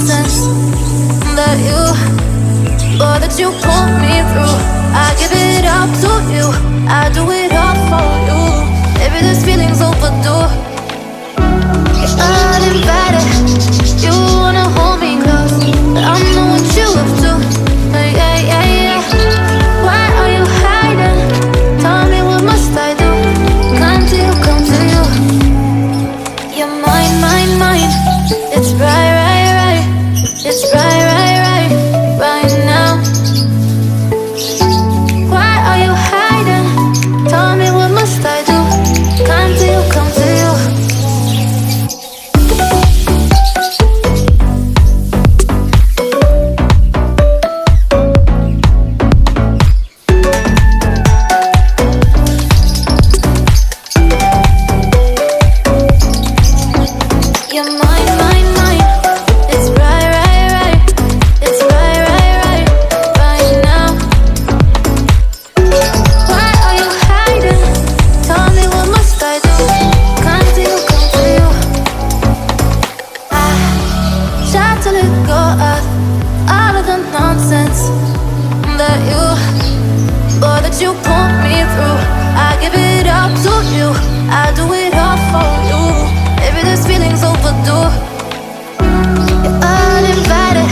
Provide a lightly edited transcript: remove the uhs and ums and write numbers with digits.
nonsense that you, boy, that you put me through. I give it up to you, I do it all for you. Maybe this feeling's overdue. You're uninvited, you wanna hold me close, but I know what you up to. Yeah, yeah, yeah. Why are you hiding? Tell me, what must I do? Come to you, come to you. You're mine, mine, mine. It's right, right, right. It's right, right, right. Right now. Why are you hiding? Tell me, what must I do? Come to you, come to you. You're mine, mine, mine. It's right, right, right. It's right, right, right. Right now. Why are you hiding? Tell me, what must I do? Come to you, come to you. I try to let go of all of the nonsense that you, boy, that you put me through. I give it up to you, I do it all for you. Maybe this feeling's overdue. You're uninvited,